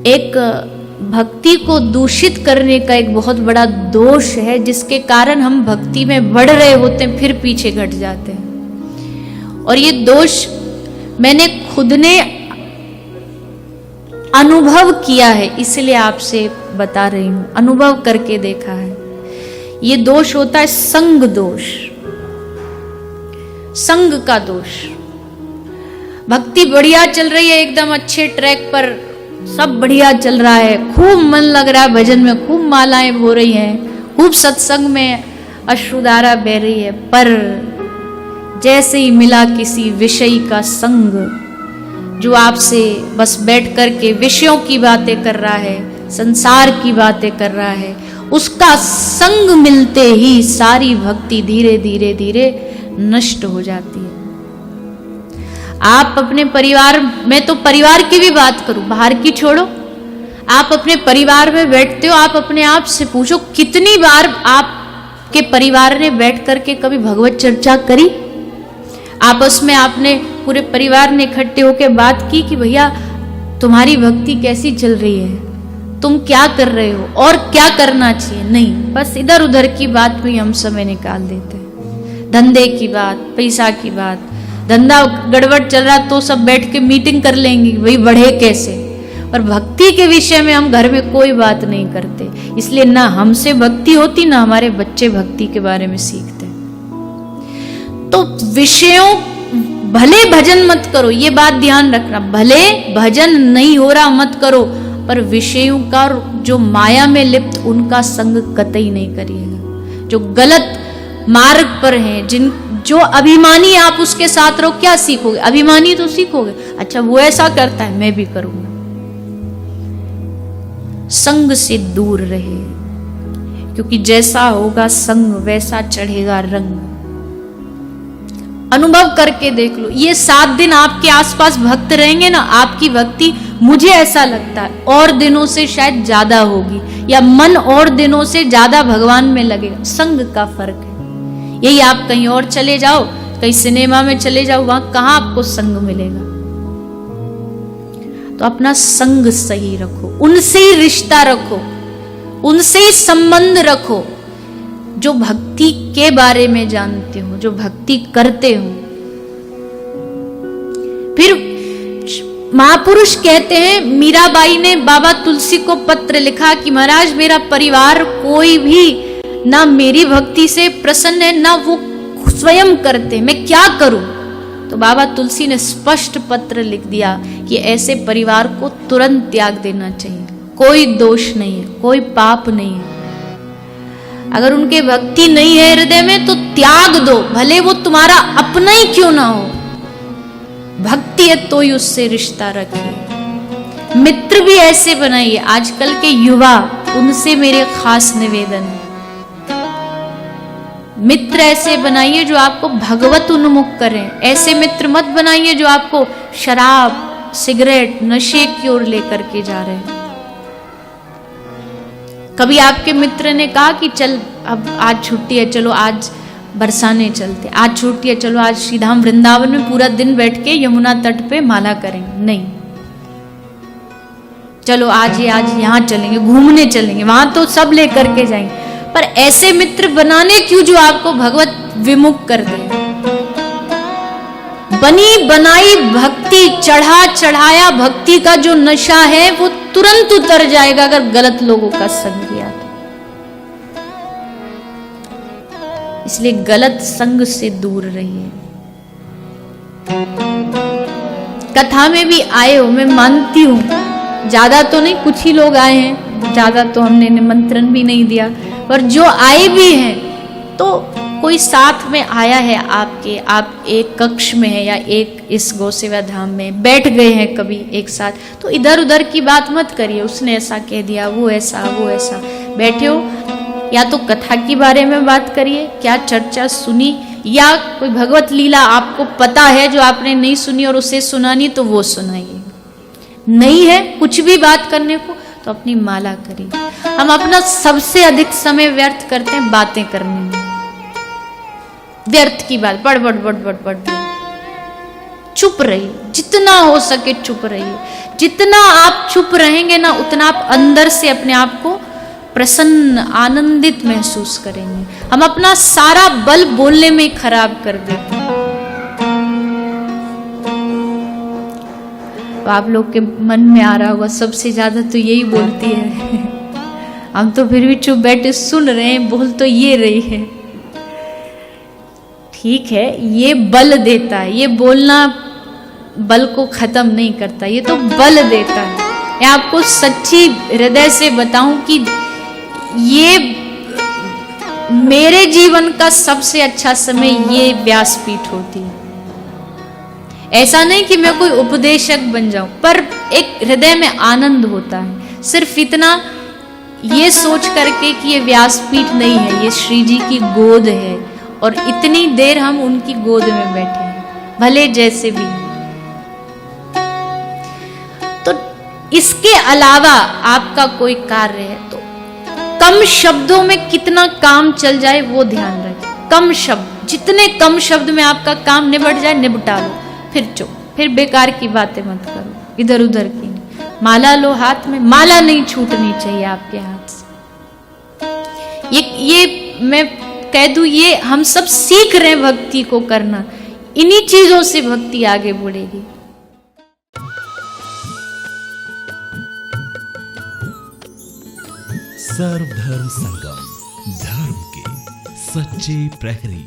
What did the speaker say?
एक भक्ति को दूषित करने का एक बहुत बड़ा दोष है, जिसके कारण हम भक्ति में बढ़ रहे होते हैं फिर पीछे घट जाते हैं। और ये दोष मैंने खुद ने अनुभव किया है, इसलिए आपसे बता रही हूं, अनुभव करके देखा है। ये दोष होता है संग दोष, संग का दोष। भक्ति बढ़िया चल रही है, एकदम अच्छे ट्रैक पर सब बढ़िया चल रहा है, खूब मन लग रहा है भजन में, खूब मालाएं हो रही हैं, खूब सत्संग में अश्रुधारा बह रही है, पर जैसे ही मिला किसी विषय का संग, जो आपसे बस बैठ कर के विषयों की बातें कर रहा है, संसार की बातें कर रहा है, उसका संग मिलते ही सारी भक्ति धीरे धीरे धीरे नष्ट हो जाती है। आप अपने परिवार में, तो परिवार की भी बात करूं, बाहर की छोड़ो, आप अपने परिवार में बैठते हो, आप अपने आप से पूछो कितनी बार आपके परिवार ने बैठ करके कभी भगवत चर्चा करी? आपस में आपने पूरे परिवार ने इकट्ठे होकर बात की कि भैया तुम्हारी भक्ति कैसी चल रही है, तुम क्या कर रहे हो और क्या करना चाहिए? नहीं, बस इधर उधर की बात में हम समय निकाल देते हैं। धंधे की बात, पैसा की बात, धंधा गड़बड़ चल रहा तो सब बैठ के मीटिंग कर लेंगे भाई बढ़े कैसे, पर भक्ति के विषय में हम घर में कोई बात नहीं करते। इसलिए ना हमसे भक्ति होती, ना हमारे बच्चे भक्ति के बारे में सीखते। तो विषयों, भले भजन मत करो, ये बात ध्यान रखना, भले भजन नहीं हो रहा मत करो, पर विषयों का जो माया में लिप्त उनका संग कतई नहीं करिएगा। जो गलत मार्ग पर हैं, जो अभिमानी, आप उसके साथ रहो, क्या सीखोगे? अभिमानी तो सीखोगे, अच्छा वो ऐसा करता है मैं भी करूंगा। संग से दूर रहे, क्योंकि जैसा होगा संग वैसा चढ़ेगा रंग। अनुभव करके देख लो, ये 7 दिन आपके आसपास भक्त रहेंगे ना, आपकी भक्ति मुझे ऐसा लगता है और दिनों से शायद ज्यादा होगी, या मन और दिनों से ज्यादा भगवान में लगेगा। संग का फर्क है। यही आप कहीं और चले जाओ, कहीं सिनेमा में चले जाओ, वहां कहां आपको संग मिलेगा? तो अपना संग सही रखो, उनसे ही रिश्ता रखो, उनसे ही संबंध रखो जो भक्ति के बारे में जानते हो, जो भक्ति करते हो। फिर महापुरुष कहते हैं, मीराबाई ने बाबा तुलसी को पत्र लिखा कि महाराज मेरा परिवार कोई भी ना मेरी भक्ति से प्रसन्न है, ना वो स्वयं करते, मैं क्या करूं? तो बाबा तुलसी ने स्पष्ट पत्र लिख दिया कि ऐसे परिवार को तुरंत त्याग देना चाहिए। कोई दोष नहीं है, कोई पाप नहीं है। अगर उनके भक्ति नहीं है हृदय में तो त्याग दो, भले वो तुम्हारा अपना ही क्यों ना हो। भक्ति है तो ही उससे रिश्ता रखिए। मित्र भी ऐसे बनाइए, आजकल के युवा, उनसे मेरे खास निवेदन है, मित्र ऐसे बनाइए जो आपको भगवत उन्मुख करें। ऐसे मित्र मत बनाइए जो आपको शराब, सिगरेट, नशे की ओर लेकर के जा रहे हैं। कभी आपके मित्र ने कहा कि चल अब आज छुट्टी है, चलो आज बरसाने चलते, आज छुट्टी है, चलो आज श्रीधाम वृंदावन में पूरा दिन बैठ के यमुना तट पे माला करेंगे? नहीं, चलो आज यहाँ चलेंगे, घूमने चलेंगे, वहां तो सब लेकर के जाएंगे। पर ऐसे मित्र बनाने क्यों जो आपको भगवत विमुख कर दे। बनी बनाई भक्ति, चढ़ाया भक्ति का जो नशा है वो तुरंत उतर जाएगा अगर गलत लोगों का संग किया तो। इसलिए गलत संग से दूर रहिए। कथा में भी आए हो, मैं मानती हूं, ज्यादा तो नहीं, कुछ ही लोग आए हैं, ज्यादा तो हमने निमंत्रण भी नहीं दिया, पर जो आए भी हैं तो कोई साथ में आया है आपके, आप एक कक्ष में है या एक इस गौसेवा धाम में बैठ गए हैं कभी एक साथ, तो इधर उधर की बात मत करिए, उसने ऐसा कह दिया, वो ऐसा बैठे हो, या तो कथा के बारे में बात करिए, क्या चर्चा सुनी, या कोई भगवत लीला आपको पता है जो आपने नहीं सुनी और उसे सुनानी तो वो सुनाइए। नहीं है कुछ भी बात करने को तो अपनी माला करिए। हम अपना सबसे अधिक समय व्यर्थ करते हैं बातें करने में, व्यर्थ की बात, बड़ चुप रहिए, जितना हो सके चुप रहिए। जितना आप चुप रहेंगे ना, उतना आप अंदर से अपने आप को प्रसन्न, आनंदित महसूस करेंगे। हम अपना सारा बल बोलने में खराब कर देते हैं। तो आप लोग के मन में आ रहा होगा, सबसे ज्यादा तो यही बोलती है। हम तो फिर भी चुप बैठे सुन रहे हैं, बोल तो ये रही है। ठीक है, ये बल देता है, ये बोलना बल को खत्म नहीं करता, ये तो बल देता है। मैं आपको सच्ची हृदय से बताऊं कि ये मेरे जीवन का सबसे अच्छा समय ये व्यासपीठ होती है। ऐसा नहीं कि मैं कोई उपदेशक बन जाऊं, पर एक हृदय में आनंद होता है, सिर्फ इतना ये सोच करके कि ये व्यासपीठ नहीं है, ये श्री जी की गोद है और इतनी देर हम उनकी गोद में बैठे हैं, भले जैसे भी। तो इसके अलावा आपका कोई कार्य है तो कम शब्दों में कितना काम चल जाए वो ध्यान रखें। कम शब्द, जितने कम शब्द में आपका काम निबट जाए निपटा लो, फिर चुप, फिर बेकार की बातें मत करो, इधर उधर की नहीं। माला लो हाथ में, माला नहीं छूटनी चाहिए आपके हाथ से। ये मैं कह दूं, ये हम सब सीख रहे हैं भक्ति को करना, इन्हीं चीजों से भक्ति आगे बढ़ेगी। सर्वधर्म संगम, धर्म के सच्चे प्रहरी।